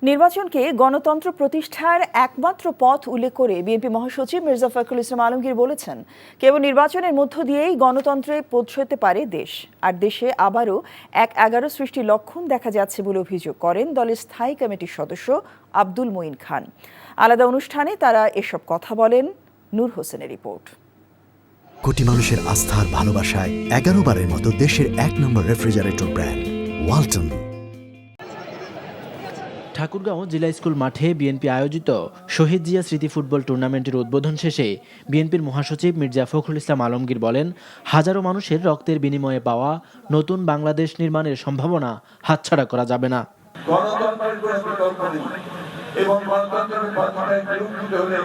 নির্বাচনকে গণতন্ত্র প্রতিষ্ঠার একমাত্র পথ উল্লেখ করে বিএনপি মহাসচিব মির্জা ফখরুল ইসলাম আলমগীর বলেছেন, কেবল নির্বাচনের মধ্য দিয়েই গণতন্ত্রে পৌঁছতে পারে দেশ। আর দেশে আবারও ১-১১ সৃষ্টির লক্ষণ দেখা যাচ্ছে বলে অভিযোগ করেন দলের স্থায়ী কমিটির সদস্য আব্দুল মঈন খান। আলাদা অনুষ্ঠানে তারা এসব কথা বলেন। নূর হোসেনের রিপোর্ট। কোটি মানুষের আস্থার ভালোবাসায় ১১ বারের মতো দেশের ১ নম্বর রেফ্রিজারেটর ব্র্যান্ড ওয়ালটন। ঠাকুরগাঁও জিলা স্কুল মাঠে বিএনপি আয়োজিত শহীদ জিয়া স্মৃতি ফুটবল টুর্নামেন্টের উদ্বোধন শেষে বিএনপির মহাসচিব মির্জা ফখরুল ইসলাম আলমগীর বলেন, হাজারো মানুষের রক্তের বিনিময়ে পাওয়া নতুন বাংলাদেশ নির্মাণের সম্ভাবনা হাতছাড়া করা যাবে না। গণতন্ত্রের কোনো বিকল্প নেই এবং গণতন্ত্রের পথটায় বিরোধিত হলে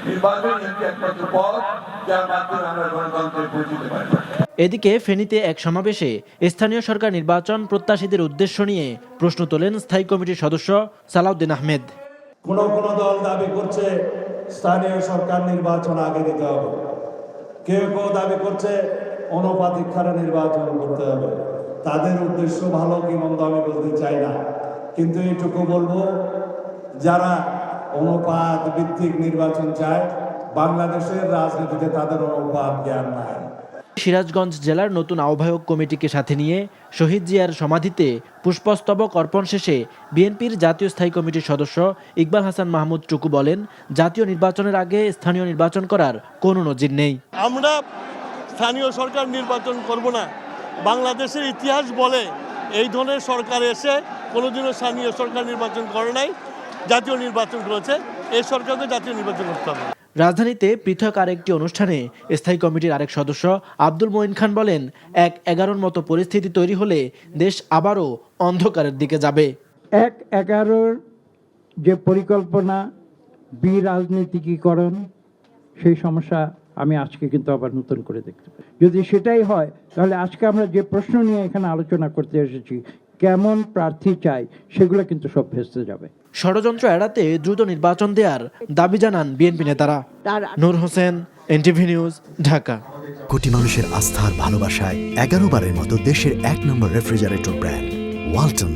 নির্বাচন একমাত্র পথ, যার মাধ্যমে আমরা গণতন্ত্রে পৌঁছতে পারি। এদিকে ফেনীতে এক সমাবেশে স্থানীয় সরকার নির্বাচন প্রত্যাশীদের উদ্দেশ্য নিয়ে প্রশ্ন তোলেন স্থায়ী কমিটির সদস্য সালাউদ্দিন আহমেদ। কোন দল দাবি করছে স্থানীয় সরকার নির্বাচন আগে দিতে হবে, কেউ দাবি করছে অনুপাতিক হারে নির্বাচন করতে হবে। তাদের উদ্দেশ্য ভালো কি মন্দ আমি বলতে চাই না, কিন্তু এইটুকু বলবো, যারা অনুপাত ভিত্তিক নির্বাচন চায়, বাংলাদেশের রাজনীতিতে তাদের অনুপাত জ্ঞান নাই। সিরাজগঞ্জ জেলার নতুন আহ্বায়ক কমিটিকে সাথে নিয়ে শহীদ জিয়ার সমাধিতে পুষ্পস্তবক অর্পণ শেষে বিএনপির জাতীয় স্থায়ী কমিটির সদস্য ইকবাল হাসান মাহমুদ টুকু বলেন, জাতীয় নির্বাচনের আগে স্থানীয় নির্বাচন করার কোনো নজির নেই। আমরা স্থানীয় সরকার নির্বাচন করব না। বাংলাদেশের ইতিহাস বলে এই ধরনের সরকার এসে কোনোদিনও স্থানীয় সরকার নির্বাচন করে নাই, জাতীয় নির্বাচন করেছে। এই সরকারকে জাতীয় নির্বাচন করতে হবে। রাজধানীতে পৃথক আরেকটি অনুষ্ঠানে স্থায়ী কমিটির আরেক সদস্য আব্দুল মঈন খান বলেন, ১-১১ মতো পরিস্থিতি তৈরি হলে দেশ আবারও অন্ধকারের দিকে যাবে। ১-১১ যে পরিকল্পনা, বিরাজনীতিকীকরণ, সেই সমস্যা আমি আজকে কিন্তু আবার নতুন করে দেখতে পাই। যদি সেটাই হয়, তাহলে আজকে আমরা যে প্রশ্ন নিয়ে এখানে আলোচনা করতে এসেছি, কেমন প্রার্থী চাই, সেগুলো কিন্তু সব ভেস্তে যাবে। ষড়যন্ত্র এড়াতে দ্রুত নির্বাচন দেওয়ার দাবি জানান বিএনপি নেতারা। নূর হোসেন, এনটিভি নিউজ, ঢাকা। কোটি মানুষের আস্থার ভালোবাসায় ১১ বারের মতো দেশের ১ নম্বর রেফ্রিজারেটর ব্র্যান্ড ওয়ালটন।